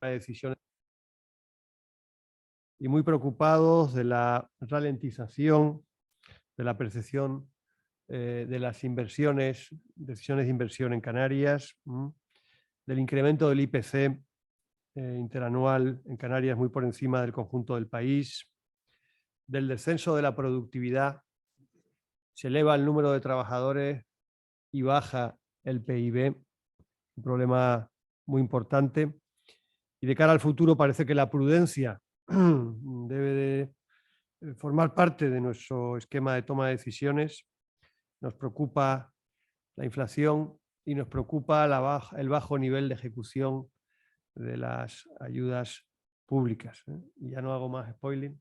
de decisiones y muy preocupados de la ralentización de la percepción de las inversiones, decisiones de inversión en Canarias, del incremento del IPC interanual en Canarias muy por encima del conjunto del país, del descenso de la productividad, se eleva el número de trabajadores y baja el PIB, un problema muy importante. Y de cara al futuro parece que la prudencia debe de formar parte de nuestro esquema de toma de decisiones. Nos preocupa la inflación y nos preocupa el bajo nivel de ejecución de las ayudas públicas. Y ya no hago más spoiling,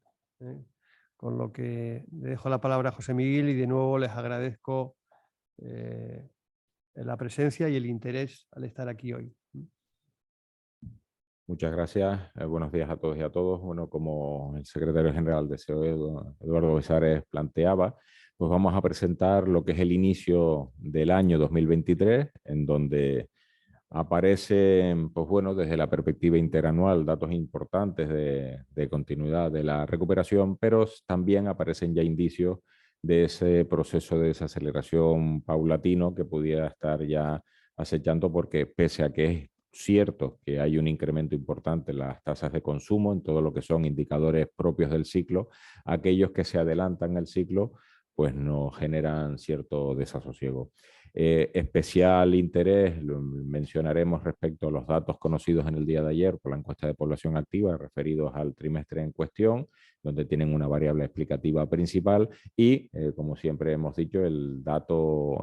con lo que le dejo la palabra a José Miguel y de nuevo les agradezco la presencia y el interés al estar aquí hoy. Muchas gracias. Buenos días a todos y a todos. Bueno, como el secretario general de SEO, Eduardo Besares, planteaba, pues vamos a presentar lo que es el inicio del año 2023, en donde aparecen, pues bueno, desde la perspectiva interanual, datos importantes de continuidad de la recuperación, pero también aparecen ya indicios de ese proceso de desaceleración paulatino que pudiera estar ya acechando, porque pese a que es cierto que hay un incremento importante en las tasas de consumo, en todo lo que son indicadores propios del ciclo, aquellos que se adelantan el ciclo, pues nos generan cierto desasosiego. Especial interés lo mencionaremos respecto a los datos conocidos en el día de ayer por la encuesta de población activa referidos al trimestre en cuestión, donde tienen una variable explicativa principal y, como siempre hemos dicho,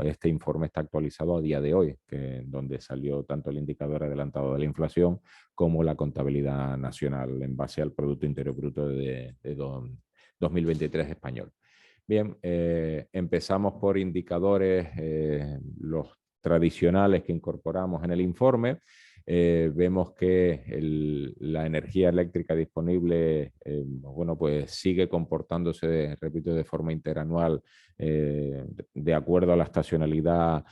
este informe está actualizado a día de hoy, donde salió tanto el indicador adelantado de la inflación como la contabilidad nacional en base al Producto Interior Bruto de 2023 español. Bien, empezamos por indicadores, los tradicionales que incorporamos en el informe. Vemos que la energía eléctrica disponible, bueno, pues sigue comportándose, repito, de forma interanual de acuerdo a la estacionalidad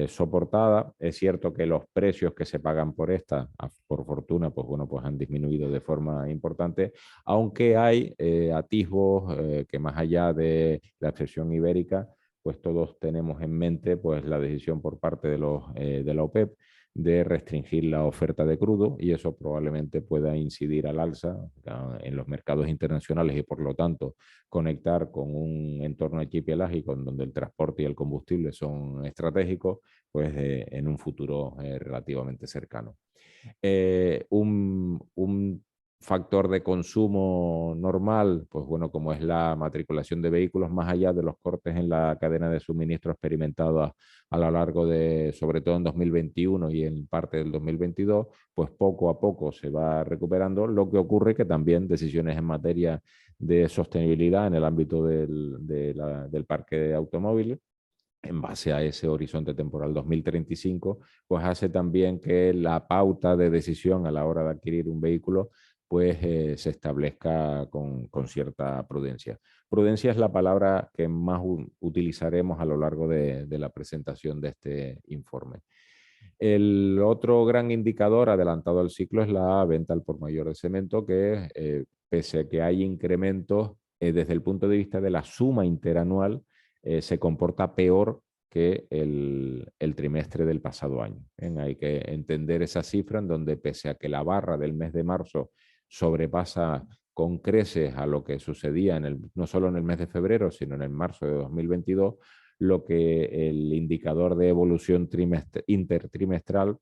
soportada. Es cierto que los precios que se pagan por esta, por fortuna, pues bueno, pues han disminuido de forma importante, aunque hay atisbos que más allá de la excepción ibérica, pues todos tenemos en mente pues la decisión por parte de la OPEP de restringir la oferta de crudo y eso probablemente pueda incidir al alza en los mercados internacionales y por lo tanto conectar con un entorno archipelágico en donde el transporte y el combustible son estratégicos, pues en un futuro relativamente cercano. Un factor de consumo normal, pues bueno, como es la matriculación de vehículos, más allá de los cortes en la cadena de suministro experimentados a lo largo de, sobre todo en 2021 y en parte del 2022, pues poco a poco se va recuperando, lo que ocurre que también decisiones en materia de sostenibilidad en el ámbito del parque de automóviles, en base a ese horizonte temporal 2035, pues hace también que la pauta de decisión a la hora de adquirir un vehículo pues se establezca con cierta prudencia. Prudencia es la palabra que más utilizaremos a lo largo de la presentación de este informe. El otro gran indicador adelantado al ciclo es la venta al por mayor de cemento, que pese a que hay incrementos desde el punto de vista de la suma interanual, se comporta peor que el trimestre del pasado año. Hay que entender esa cifra en donde pese a que la barra del mes de marzo sobrepasa con creces a lo que sucedía no solo en el mes de febrero, sino en el marzo de 2022, lo que el indicador de evolución intertrimestral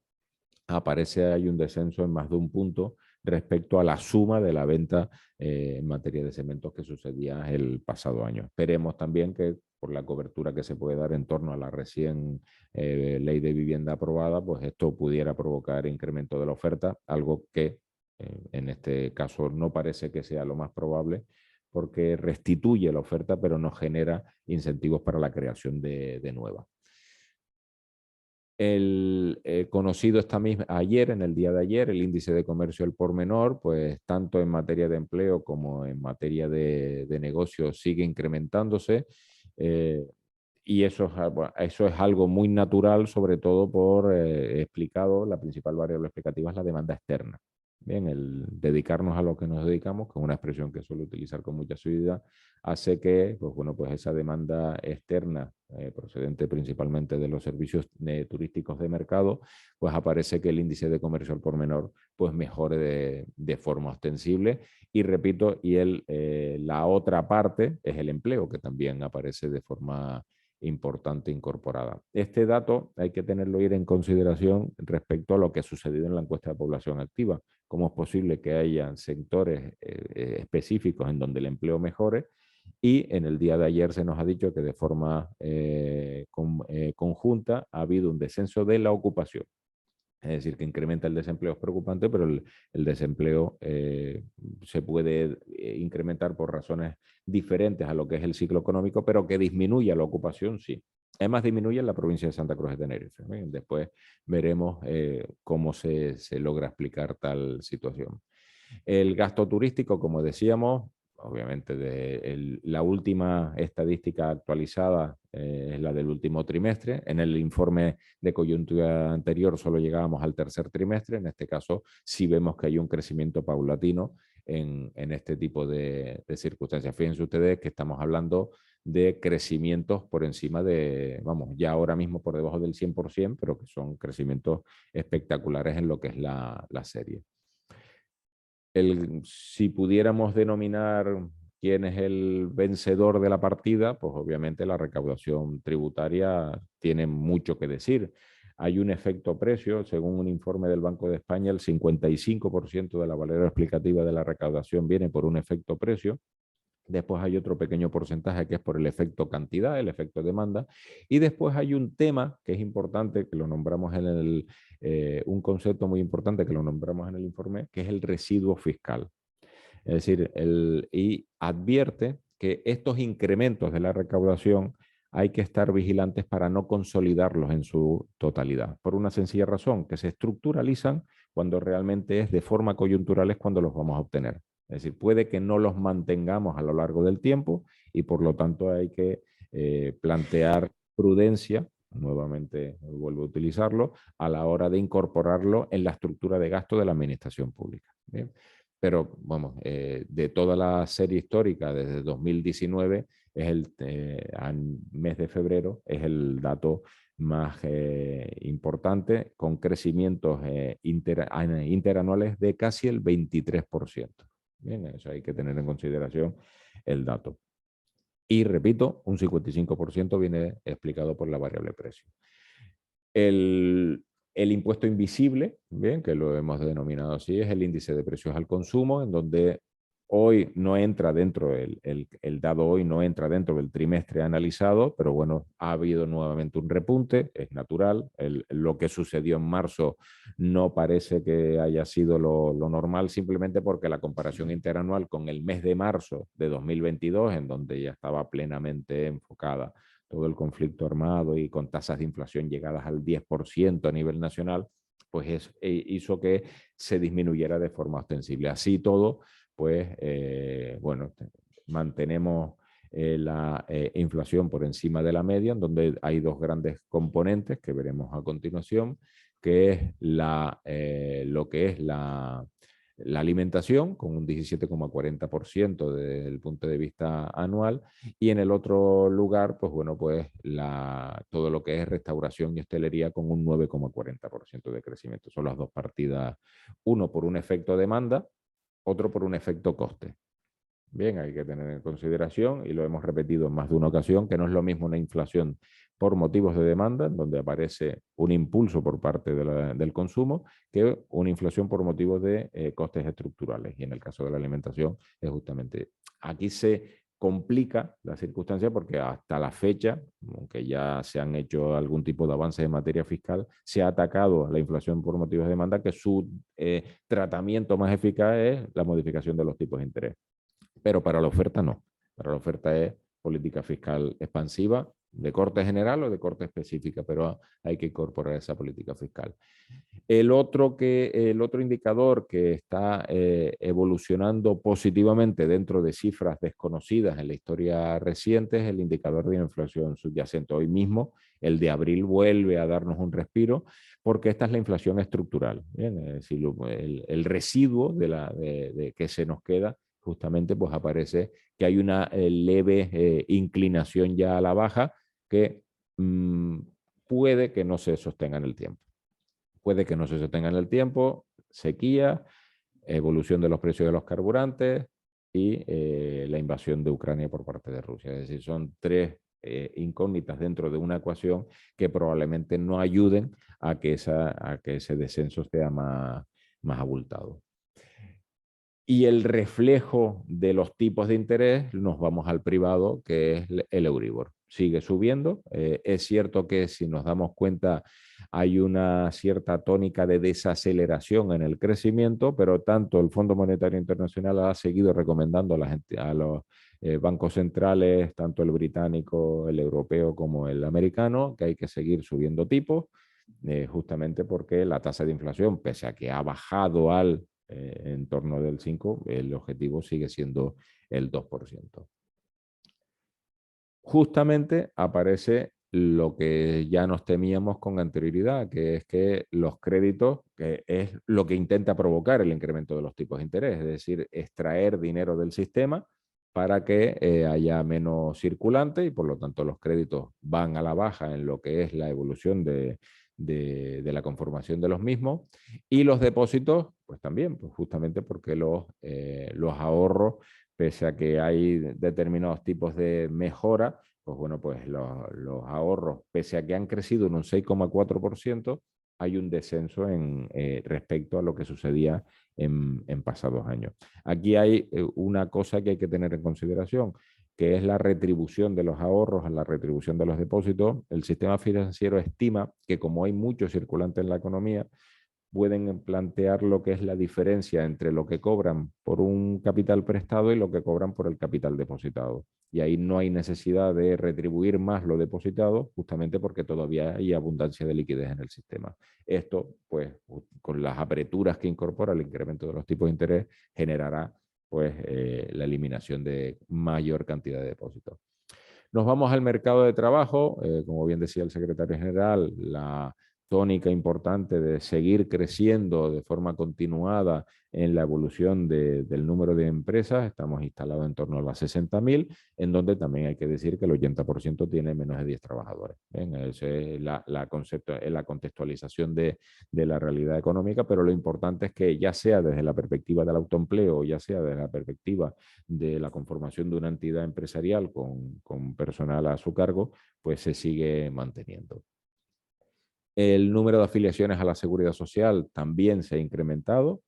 aparece, hay un descenso en más de un punto respecto a la suma de la venta en materia de cementos que sucedía el pasado año. Esperemos también que por la cobertura que se puede dar en torno a la recién ley de vivienda aprobada, pues esto pudiera provocar incremento de la oferta, algo que en este caso no parece que sea lo más probable, porque restituye la oferta, pero no genera incentivos para la creación de nueva. Conocido ayer, en el día de ayer, el índice de comercio al por menor, pues tanto en materia de empleo como en materia de negocio sigue incrementándose. Y eso es algo muy natural, sobre todo por explicado, la principal variable explicativa es la demanda externa. Bien, el dedicarnos a lo que nos dedicamos, que es una expresión que suelo utilizar con mucha asiduidad, hace que, pues bueno, pues esa demanda externa, procedente principalmente de los servicios turísticos de mercado, pues aparece que el índice de comercio al por menor pues mejore de forma ostensible. Y repito, la otra parte es el empleo, que también aparece de forma importante incorporada. Este dato hay que tenerlo ir en consideración respecto a lo que ha sucedido en la encuesta de población activa. ¿Cómo es posible que haya sectores específicos en donde el empleo mejore? Y en el día de ayer se nos ha dicho que de forma conjunta ha habido un descenso de la ocupación. Es decir, que incrementa el desempleo es preocupante, pero el desempleo se puede incrementar por razones diferentes a lo que es el ciclo económico, pero que disminuya la ocupación, sí. Además, disminuye en la provincia de Santa Cruz de Tenerife. Bien, después veremos cómo se logra explicar tal situación. El gasto turístico, como decíamos, obviamente la última estadística actualizada es la del último trimestre. En el informe de coyuntura anterior solo llegábamos al tercer trimestre. En este caso sí vemos que hay un crecimiento paulatino en este tipo de circunstancias. Fíjense ustedes que estamos hablando de crecimientos por encima de, vamos, ya ahora mismo por debajo del 100%, pero que son crecimientos espectaculares en lo que es la serie. Si pudiéramos denominar quién es el vencedor de la partida, pues obviamente la recaudación tributaria tiene mucho que decir. Hay un efecto precio, según un informe del Banco de España, el 55% de la valor explicativa de la recaudación viene por un efecto precio. Después hay otro pequeño porcentaje que es por el efecto cantidad, el efecto demanda. Y después hay un tema que es importante, que lo nombramos un concepto muy importante que lo nombramos en el informe, que es el residuo fiscal. Es decir, y advierte que estos incrementos de la recaudación hay que estar vigilantes para no consolidarlos en su totalidad. Por una sencilla razón, que se estructuralizan cuando realmente es de forma coyuntural es cuando los vamos a obtener. Es decir, puede que no los mantengamos a lo largo del tiempo y por lo tanto hay que plantear prudencia, nuevamente vuelvo a utilizarlo, a la hora de incorporarlo en la estructura de gasto de la administración pública. ¿Bien? Pero vamos, de toda la serie histórica desde 2019, al mes de febrero, es el dato más importante, con crecimientos interanuales de casi el 23%. Bien, eso hay que tener en consideración el dato. Y repito, un 55% viene explicado por la variable precio. El impuesto invisible, bien, que lo hemos denominado así, es el índice de precios al consumo, en donde hoy no entra dentro, el dado hoy no entra dentro del trimestre analizado, pero bueno, ha habido nuevamente un repunte, es natural. Lo que sucedió en marzo no parece que haya sido lo normal, simplemente porque la comparación interanual con el mes de marzo de 2022, en donde ya estaba plenamente enfocada todo el conflicto armado y con tasas de inflación llegadas al 10% a nivel nacional, pues hizo que se disminuyera de forma ostensible. Así todo, pues bueno, mantenemos la inflación por encima de la media, en donde hay dos grandes componentes que veremos a continuación, que es lo que es la alimentación, con un 17,40% desde el punto de vista anual, y en el otro lugar, pues bueno, pues todo lo que es restauración y hostelería con un 9,40% de crecimiento. Son las dos partidas, uno por un efecto demanda, otro por un efecto coste. Bien, hay que tener en consideración, y lo hemos repetido en más de una ocasión, que no es lo mismo una inflación por motivos de demanda, en donde aparece un impulso por parte del consumo, que una inflación por motivos de costes estructurales. Y en el caso de la alimentación, es justamente aquí se complica la circunstancia porque hasta la fecha, aunque ya se han hecho algún tipo de avances en materia fiscal, se ha atacado a la inflación por motivos de demanda, que su tratamiento más eficaz es la modificación de los tipos de interés. Pero para la oferta no. Para la oferta es política fiscal expansiva de corte general o de corte específica, pero hay que incorporar esa política fiscal. El otro indicador que está evolucionando positivamente dentro de cifras desconocidas en la historia reciente es el indicador de inflación subyacente. Hoy mismo, el de abril vuelve a darnos un respiro porque esta es la inflación estructural. ¿Bien? Es decir, el residuo de que se nos queda, justamente pues aparece que hay una leve inclinación ya a la baja que puede que no se sostenga en el tiempo. Puede que no se sostenga en el tiempo, sequía, evolución de los precios de los carburantes y la invasión de Ucrania por parte de Rusia. Es decir, son tres incógnitas dentro de una ecuación que probablemente no ayuden a que ese descenso sea más abultado. Y el reflejo de los tipos de interés, nos vamos al privado, que es el Euribor. Sigue subiendo. Es cierto que si nos damos cuenta hay una cierta tónica de desaceleración en el crecimiento, pero tanto el Fondo Monetario Internacional ha seguido recomendando a los bancos centrales, tanto el británico, el europeo como el americano, que hay que seguir subiendo tipos, justamente porque la tasa de inflación, pese a que ha bajado al en torno del 5%, el objetivo sigue siendo el 2%. Justamente aparece lo que ya nos temíamos con anterioridad, que es que los créditos, que es lo que intenta provocar el incremento de los tipos de interés, es decir, extraer dinero del sistema para que haya menos circulante y por lo tanto los créditos van a la baja en lo que es la evolución de la conformación de los mismos, y los depósitos, pues también, pues justamente porque los ahorros, pese a que hay determinados tipos de mejora, pues bueno, pues los ahorros, pese a que han crecido en un 6,4%, hay un descenso respecto a lo que sucedía en pasados años. Aquí hay una cosa que hay que tener en consideración, que es la retribución de los ahorros a la retribución de los depósitos. El sistema financiero estima que como hay mucho circulante en la economía, pueden plantear lo que es la diferencia entre lo que cobran por un capital prestado y lo que cobran por el capital depositado. Y ahí no hay necesidad de retribuir más lo depositado, justamente porque todavía hay abundancia de liquidez en el sistema. Esto, pues, con las aperturas que incorpora el incremento de los tipos de interés, generará pues la eliminación de mayor cantidad de depósitos. Nos vamos al mercado de trabajo, como bien decía el secretario general, la tónica importante de seguir creciendo de forma continuada en la evolución del número de empresas. Estamos instalados en torno a las 60.000, en donde también hay que decir que el 80% tiene menos de 10 trabajadores. Esa es la contextualización de la realidad económica, pero lo importante es que ya sea desde la perspectiva del autoempleo, ya sea desde la perspectiva de la conformación de una entidad empresarial con personal a su cargo, pues se sigue manteniendo. El número de afiliaciones a la Seguridad Social también se ha incrementado,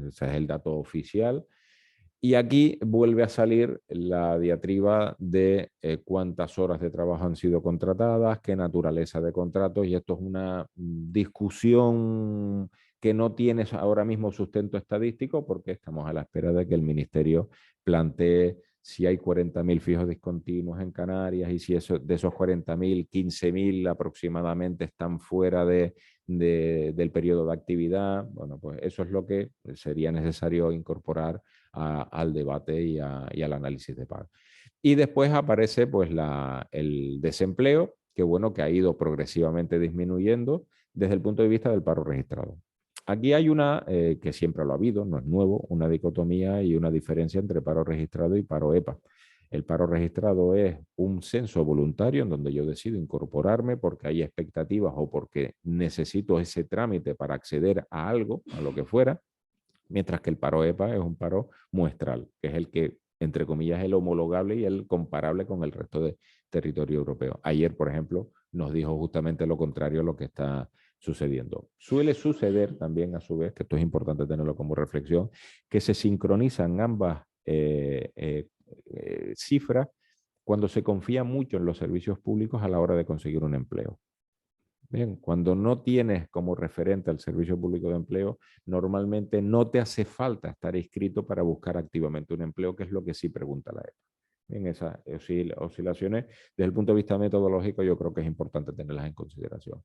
ese es el dato oficial. Y aquí vuelve a salir la diatriba de cuántas horas de trabajo han sido contratadas, qué naturaleza de contratos, y esto es una discusión que no tiene ahora mismo sustento estadístico porque estamos a la espera de que el Ministerio plantee si hay 40.000 fijos discontinuos en Canarias y si de esos 40.000, 15.000 aproximadamente están fuera del periodo de actividad. Bueno, pues eso es lo que sería necesario incorporar al debate y al análisis de paro. Y después aparece pues el desempleo, que bueno, que ha ido progresivamente disminuyendo desde el punto de vista del paro registrado. Aquí hay una, que siempre lo ha habido, no es nuevo, una dicotomía y una diferencia entre paro registrado y paro EPA. El paro registrado es un censo voluntario en donde yo decido incorporarme porque hay expectativas o porque necesito ese trámite para acceder a algo, a lo que fuera, mientras que el paro EPA es un paro muestral, que es el que, entre comillas, es el homologable y el comparable con el resto de territorio europeo. Ayer, por ejemplo, nos dijo justamente lo contrario a lo que está sucediendo. Suele suceder también, a su vez, que esto es importante tenerlo como reflexión, que se sincronizan ambas cifras cuando se confía mucho en los servicios públicos a la hora de conseguir un empleo. Bien, cuando no tienes como referente al Servicio Público de Empleo, normalmente no te hace falta estar inscrito para buscar activamente un empleo, que es lo que sí pregunta la EPA. En esas oscilaciones, desde el punto de vista metodológico, yo creo que es importante tenerlas en consideración.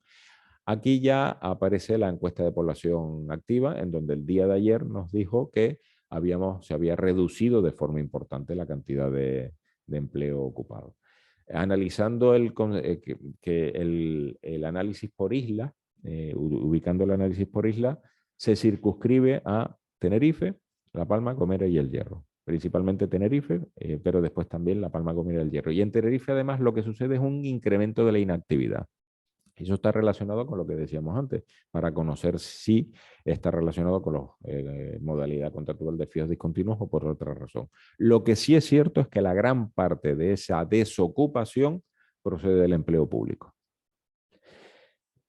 Aquí ya aparece la encuesta de población activa, en donde el día de ayer nos dijo que se había reducido de forma importante la cantidad de empleo ocupado. Analizando el análisis por isla, ubicando el análisis por isla, se circunscribe a Tenerife, La Palma, Gomera y El Hierro. Principalmente Tenerife, pero después también La Palma, Gomera y El Hierro. Y en Tenerife, además, lo que sucede es un incremento de la inactividad. Eso está relacionado con lo que decíamos antes, para conocer si está relacionado con la modalidad contractual de fijos discontinuos o por otra razón. Lo que sí es cierto es que la gran parte de esa desocupación procede del empleo público.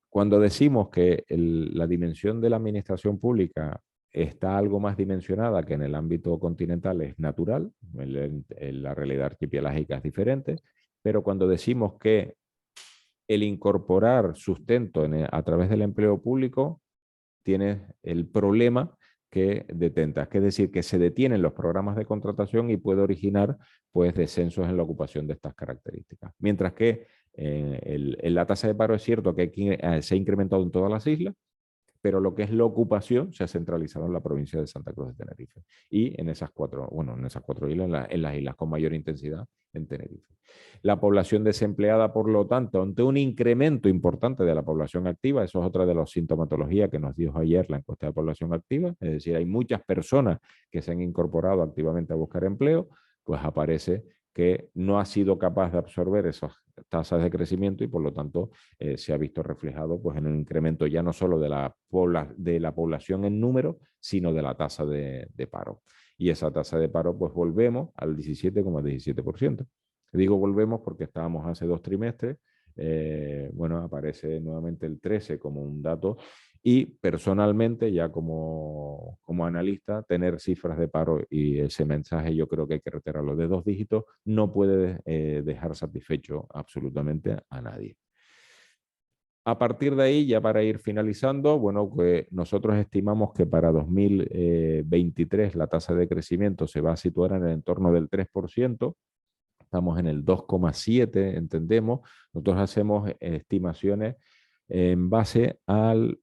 Cuando decimos que la dimensión de la administración pública está algo más dimensionada que en el ámbito continental, es natural, en la realidad archipelágica es diferente, pero cuando decimos que el incorporar sustento a través del empleo público tiene el problema que detenta, que es decir, que se detienen los programas de contratación y puede originar pues descensos en la ocupación de estas características. Mientras que la tasa de paro es cierto que se ha incrementado en todas las islas, pero lo que es la ocupación se ha centralizado en la provincia de Santa Cruz de Tenerife y en esas cuatro islas, en las islas con mayor intensidad en Tenerife. La población desempleada, por lo tanto, ante un incremento importante de la población activa, eso es otra de las sintomatologías que nos dijo ayer la encuesta de población activa, es decir, hay muchas personas que se han incorporado activamente a buscar empleo, pues aparece que no ha sido capaz de absorber esas tasas de crecimiento y por lo tanto se ha visto reflejado pues, en un incremento ya no solo de la población en número, sino de la tasa de paro. Y esa tasa de paro, pues volvemos al 17,17%. Digo volvemos porque estábamos hace 2 trimestres, bueno, aparece nuevamente el 13 como un dato y personalmente ya como analista tener cifras de paro y ese mensaje yo creo que hay que reiterarlo de 2 dígitos no puede dejar satisfecho absolutamente a nadie. A partir de ahí, ya para ir finalizando, bueno, pues nosotros estimamos que para 2023 la tasa de crecimiento se va a situar en el entorno del 3%, estamos en el 2,7, entendemos. Nosotros hacemos estimaciones en base al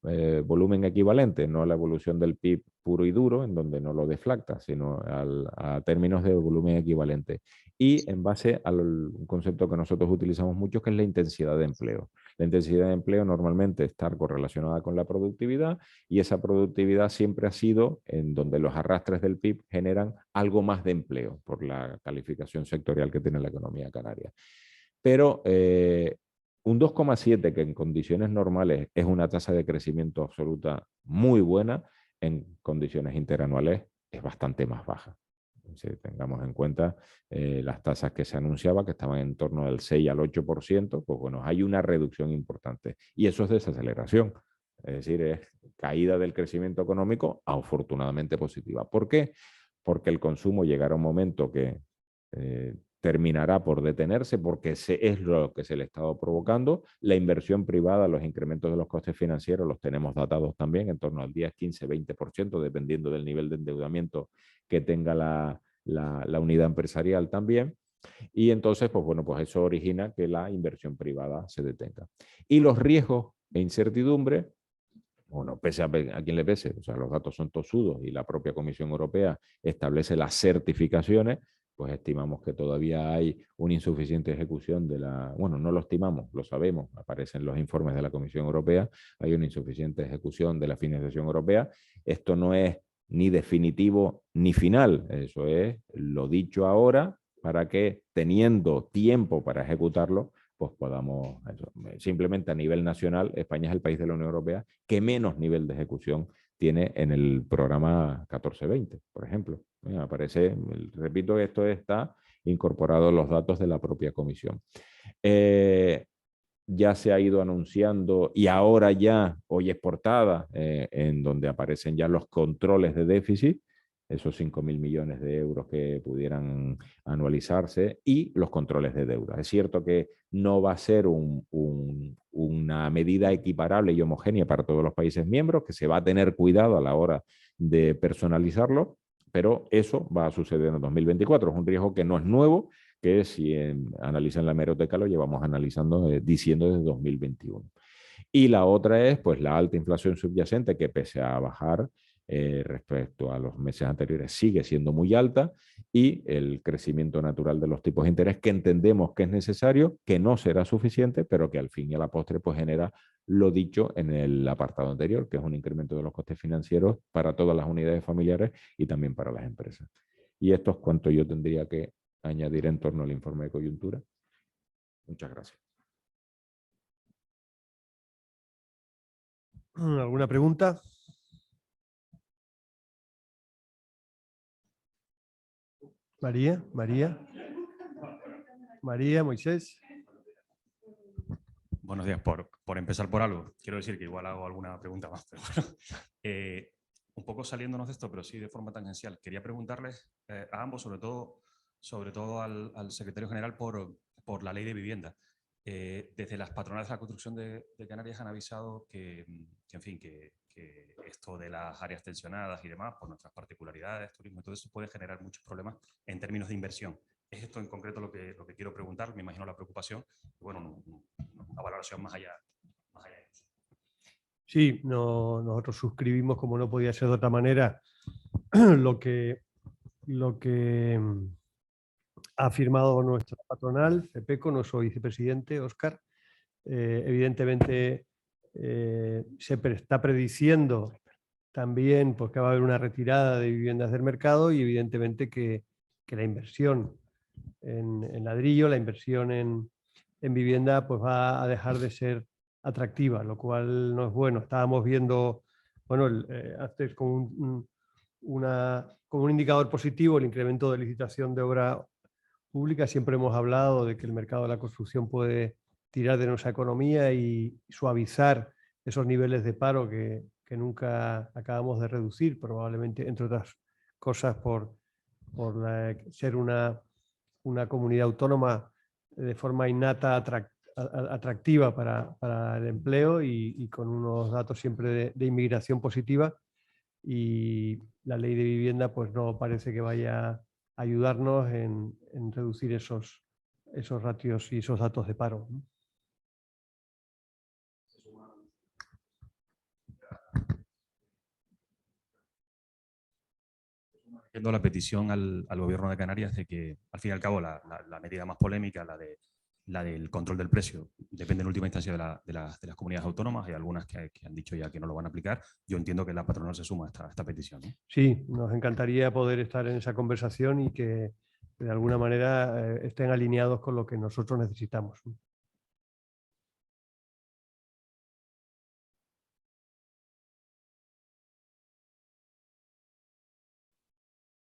volumen equivalente, no a la evolución del PIB puro y duro, en donde no lo deflacta, sino a términos de volumen equivalente. Y en base al concepto que nosotros utilizamos mucho, que es la intensidad de empleo. La intensidad de empleo normalmente está correlacionada con la productividad y esa productividad siempre ha sido en donde los arrastres del PIB generan algo más de empleo por la calificación sectorial que tiene la economía canaria. Pero un 2,7 que en condiciones normales es una tasa de crecimiento absoluta muy buena, en condiciones interanuales es bastante más baja. Si tengamos en cuenta las tasas que se anunciaba, que estaban en torno del 6 al 8%, pues bueno, hay una reducción importante. Y eso es desaceleración. Es decir, es caída del crecimiento económico, afortunadamente positiva. ¿Por qué? Porque el consumo llegará a un momento que terminará por detenerse porque es lo que se le ha estado provocando. La inversión privada, los incrementos de los costes financieros los tenemos datados también en torno al 10, 15, 20%, dependiendo del nivel de endeudamiento que tenga la unidad empresarial también. Y entonces, pues bueno, pues eso origina que la inversión privada se detenga. Y los riesgos e incertidumbre, bueno, pese a quien le pese, o sea, los datos son tosudos y la propia Comisión Europea establece las certificaciones, pues estimamos que todavía hay una insuficiente ejecución bueno, no lo estimamos, lo sabemos, aparecen los informes de la Comisión Europea, hay una insuficiente ejecución de la financiación europea. Esto no es ni definitivo ni final, eso es lo dicho ahora para que teniendo tiempo para ejecutarlo, pues podamos, simplemente a nivel nacional, España es el país de la Unión Europea que menos nivel de ejecución tiene en el programa 14-20, por ejemplo. Aparece, repito, esto está incorporado en los datos de la propia comisión. Ya se ha ido anunciando y ahora ya, hoy es portada, en donde aparecen ya los controles de déficit, esos 5.000 millones de euros que pudieran anualizarse y los controles de deuda. Es cierto que no va a ser una medida equiparable y homogénea para todos los países miembros, que se va a tener cuidado a la hora de personalizarlo, pero eso va a suceder en 2024. Es un riesgo que no es nuevo, que si analizan la hemeroteca lo llevamos analizando, diciendo desde 2021. Y la otra es pues la alta inflación subyacente, que pese a bajar respecto a los meses anteriores sigue siendo muy alta, y el crecimiento natural de los tipos de interés, que entendemos que es necesario, que no será suficiente, pero que al fin y a la postre pues genera lo dicho en el apartado anterior, que es un incremento de los costes financieros para todas las unidades familiares y también para las empresas. Y esto es cuanto yo tendría que añadir en torno al informe de coyuntura. Muchas gracias. ¿Alguna pregunta? María, Moisés. Buenos días. Por empezar por algo, quiero decir que igual hago alguna pregunta más, pero bueno. Un poco saliéndonos de esto, pero sí de forma tangencial, quería preguntarles a ambos, sobre todo al secretario general, por la ley de vivienda. Desde las patronales de la construcción de Canarias han avisado que en fin, que esto de las áreas tensionadas y demás, por nuestras particularidades, turismo y todo eso, puede generar muchos problemas en términos de inversión. ¿Es esto en concreto lo que quiero preguntar? Me imagino la preocupación. Bueno, una valoración más allá de eso. Sí, nosotros suscribimos, como no podía ser de otra manera, lo que ha firmado nuestra patronal, CEPECO, nuestro vicepresidente, Óscar. Evidentemente, se está prediciendo también porque va a haber una retirada de viviendas del mercado, y evidentemente que la inversión en ladrillo, la inversión en vivienda, pues va a dejar de ser atractiva, lo cual no es bueno. Estábamos viendo, bueno, antes como como un indicador positivo el incremento de licitación de obra pública. Siempre hemos hablado de que el mercado de la construcción puede tirar de nuestra economía y suavizar esos niveles de paro que nunca acabamos de reducir, probablemente, entre otras cosas, por ser una comunidad autónoma de forma innata atractiva para el empleo, y con unos datos siempre de inmigración positiva. Y la ley de vivienda pues no parece que vaya a ayudarnos en reducir esos ratios y esos datos de paro, ¿no? Yendo la petición al gobierno de Canarias de que, al fin y al cabo, la medida más polémica, la del control del precio, depende en última instancia de las comunidades autónomas. Hay algunas que han dicho ya que no lo van a aplicar. Yo entiendo que la patronal se suma a esta petición, ¿no? Sí, nos encantaría poder estar en esa conversación y que de alguna manera estén alineados con lo que nosotros necesitamos.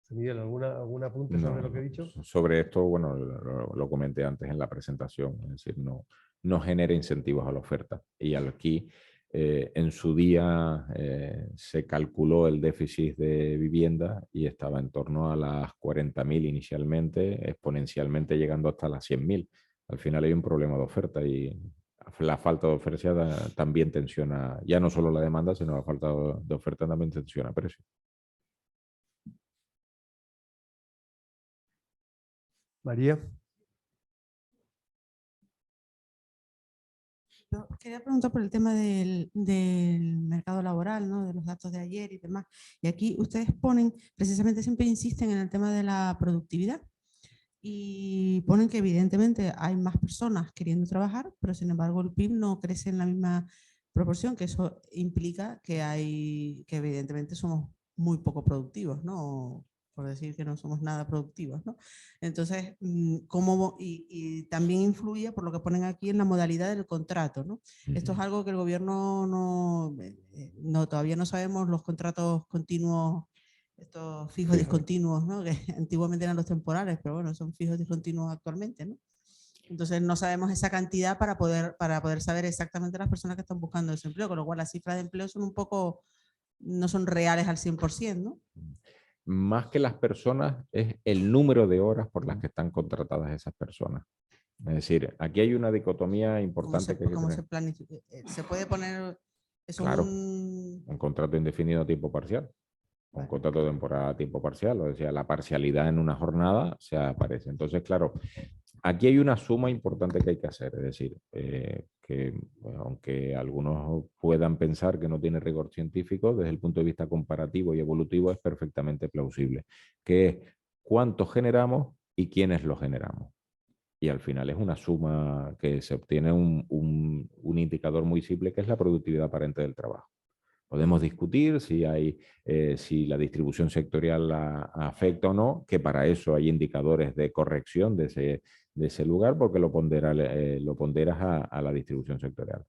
Miguel, ¿algún apunte sobre lo que he dicho? Sobre esto, bueno, lo comenté antes en la presentación, es decir, no genera incentivos a la oferta. Y aquí, en su día, se calculó el déficit de vivienda y estaba en torno a las 40.000 inicialmente, exponencialmente llegando hasta las 100.000. Al final hay un problema de oferta, y la falta de oferta también tensiona, ya no solo la demanda, sino la falta de oferta también tensiona precios. María. Yo quería preguntar por el tema del mercado laboral, ¿no? De los datos de ayer y demás. Y aquí ustedes ponen, precisamente siempre insisten en el tema de la productividad, y ponen que evidentemente hay más personas queriendo trabajar, pero sin embargo el PIB no crece en la misma proporción, que eso implica que evidentemente somos muy poco productivos, ¿no? Por decir que no somos nada productivos, ¿no? Entonces, y también influye, por lo que ponen aquí, en la modalidad del contrato, ¿no? Esto es algo que el gobierno todavía no sabemos, los contratos continuos, estos fijos discontinuos, ¿no? Que antiguamente eran los temporales, pero bueno, son fijos discontinuos actualmente, ¿no? Entonces no sabemos esa cantidad para poder saber exactamente las personas que están buscando desempleo, con lo cual las cifras de empleo son un poco, no son reales al 100%, ¿no? Más que las personas, es el número de horas por las que están contratadas esas personas. Es decir, aquí hay una dicotomía importante que hay que ¿Cómo tener. se planifica? ¿Se puede poner eso? Claro, un contrato indefinido a tiempo parcial. un contrato de temporada a tiempo parcial, o sea, la parcialidad en una jornada se aparece. Entonces, claro, aquí hay una suma importante que hay que hacer, es decir, que bueno, aunque algunos puedan pensar que no tiene rigor científico, desde el punto de vista comparativo y evolutivo es perfectamente plausible, que es cuánto generamos y quiénes lo generamos. Y al final es una suma que se obtiene un indicador muy simple que es la productividad aparente del trabajo. Podemos discutir si la distribución sectorial afecta o no, que para eso hay indicadores de corrección de ese lugar, porque lo ponderas a la distribución sectorial.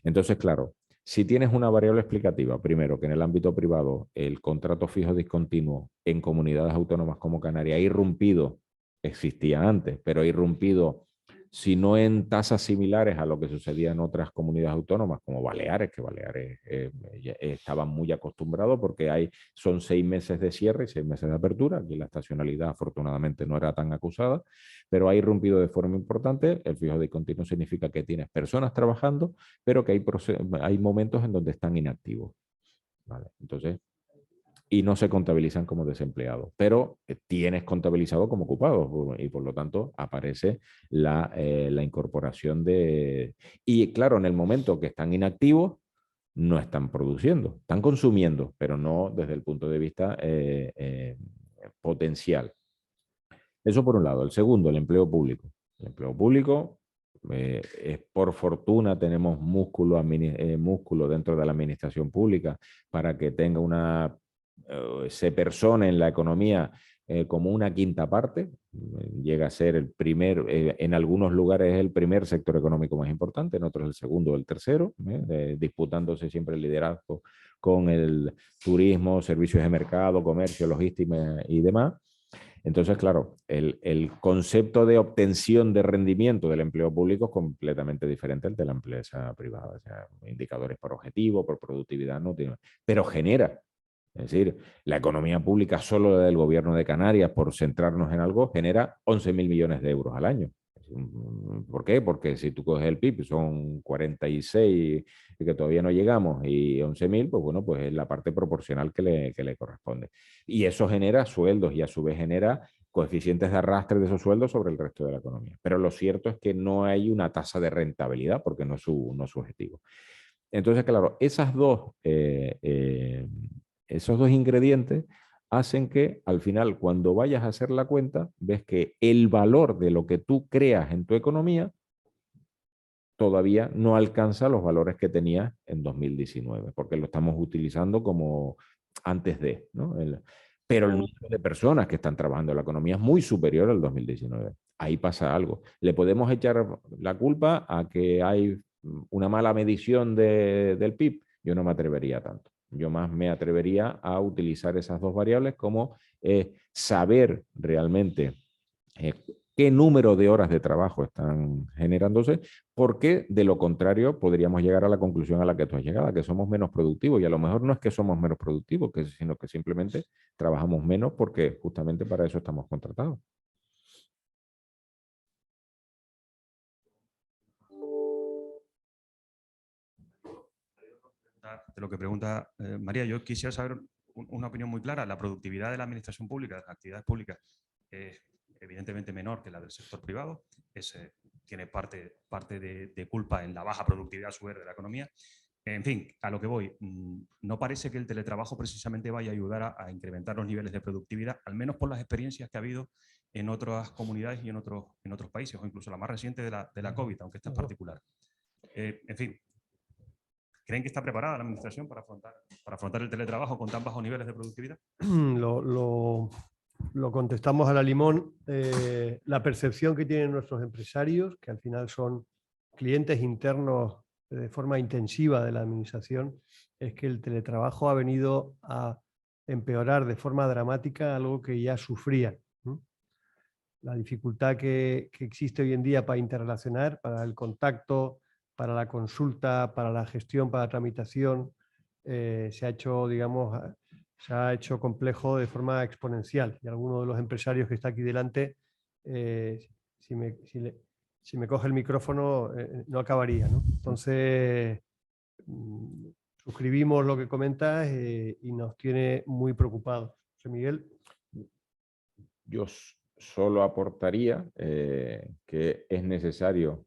Entonces, claro, si tienes una variable explicativa, primero, que en el ámbito privado el contrato fijo discontinuo en comunidades autónomas como Canarias ha irrumpido, existía antes, pero ha irrumpido, si no en tasas similares a lo que sucedía en otras comunidades autónomas, como Baleares, que Baleares estaban muy acostumbrados porque son 6 meses de cierre y 6 meses de apertura. Aquí la estacionalidad afortunadamente no era tan acusada, pero ha irrumpido de forma importante. El fijo discontinuo significa que tienes personas trabajando, pero que hay momentos en donde están inactivos. ¿Vale? Entonces, y no se contabilizan como desempleados, pero tienes contabilizado como ocupados y por lo tanto aparece la incorporación de... Y claro, en el momento que están inactivos, no están produciendo, están consumiendo, pero no desde el punto de vista potencial. Eso por un lado. El segundo, el empleo público. El empleo público, por fortuna tenemos músculo dentro de la administración pública para que tenga se persone en la economía como una quinta parte. Llega a ser el primer, en algunos lugares es el primer sector económico más importante, en otros el segundo o el tercero, disputándose siempre el liderazgo con el turismo, servicios de mercado, comercio, logística y demás. Entonces, claro, el concepto de obtención de rendimiento del empleo público es completamente diferente al de la empresa privada. O sea, indicadores por objetivo, por productividad, no tiene, pero genera. Es decir, la economía pública solo del gobierno de Canarias, por centrarnos en algo, genera 11.000 millones de euros al año. ¿Por qué? Porque si tú coges el PIB, son 46 y que todavía no llegamos, y 11.000, pues bueno, pues es la parte proporcional que le corresponde. Y eso genera sueldos y a su vez genera coeficientes de arrastre de esos sueldos sobre el resto de la economía. Pero lo cierto es que no hay una tasa de rentabilidad porque no es su objetivo. Entonces, claro, esos dos ingredientes hacen que al final, cuando vayas a hacer la cuenta, ves que el valor de lo que tú creas en tu economía todavía no alcanza los valores que tenías en 2019, porque lo estamos utilizando como antes de, ¿no? Pero el número de personas que están trabajando en la economía es muy superior al 2019. Ahí pasa algo. Le podemos echar la culpa a que hay una mala medición del PIB. Yo no me atrevería tanto. Yo más me atrevería a utilizar esas dos variables como saber realmente qué número de horas de trabajo están generándose, porque de lo contrario podríamos llegar a la conclusión a la que tú has llegado, que somos menos productivos, y a lo mejor no es que somos menos productivos, sino que simplemente trabajamos menos porque justamente para eso estamos contratados. De lo que pregunta María, yo quisiera saber una opinión muy clara. La productividad de la administración pública, de las actividades públicas, es evidentemente menor que la del sector privado. Tiene parte de culpa en la baja productividad a su vez de la economía. En fin, a lo que voy, no parece que el teletrabajo precisamente vaya a ayudar a incrementar los niveles de productividad, al menos por las experiencias que ha habido en otras comunidades y en otros países, o incluso la más reciente de la COVID, aunque esta es particular. En fin, ¿creen que está preparada la administración para afrontar el teletrabajo con tan bajos niveles de productividad? Lo contestamos a la limón. La percepción que tienen nuestros empresarios, que al final son clientes internos de forma intensiva de la administración, es que el teletrabajo ha venido a empeorar de forma dramática algo que ya sufrían. La dificultad que existe hoy en día para interrelacionar, para el contacto, para la consulta, para la gestión, para la tramitación, se ha hecho, digamos, se ha hecho complejo de forma exponencial. Y alguno de los empresarios que está aquí delante, si me coge el micrófono, no acabaría, ¿no? Entonces, suscribimos lo que comentas y nos tiene muy preocupados. José Miguel. Yo solo aportaría que es necesario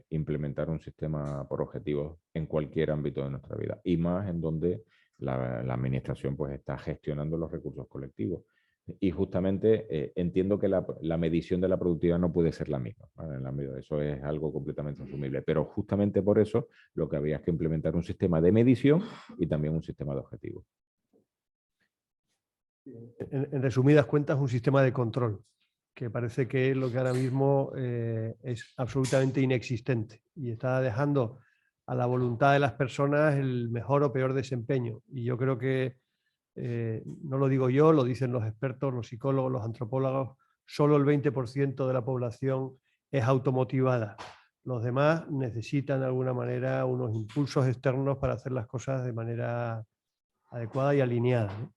implementar un sistema por objetivos en cualquier ámbito de nuestra vida, y más en donde la administración pues, está gestionando los recursos colectivos. Y justamente entiendo que la medición de la productividad no puede ser la misma, ¿vale? En el ámbito de eso es algo completamente asumible, pero justamente por eso lo que había es que implementar un sistema de medición y también un sistema de objetivos. En resumidas cuentas, un sistema de control, que parece que es lo que ahora mismo es absolutamente inexistente y está dejando a la voluntad de las personas el mejor o peor desempeño. Y yo creo que, no lo digo yo, lo dicen los expertos, los psicólogos, los antropólogos, solo el 20% de la población es automotivada. Los demás necesitan de alguna manera unos impulsos externos para hacer las cosas de manera adecuada y alineada, ¿no?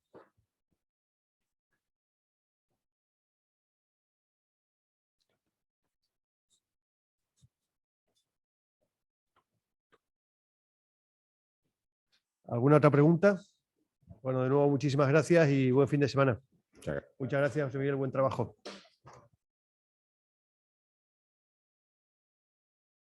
¿Alguna otra pregunta? Bueno, de nuevo, muchísimas gracias y buen fin de semana. Muchas gracias, José Miguel, buen trabajo.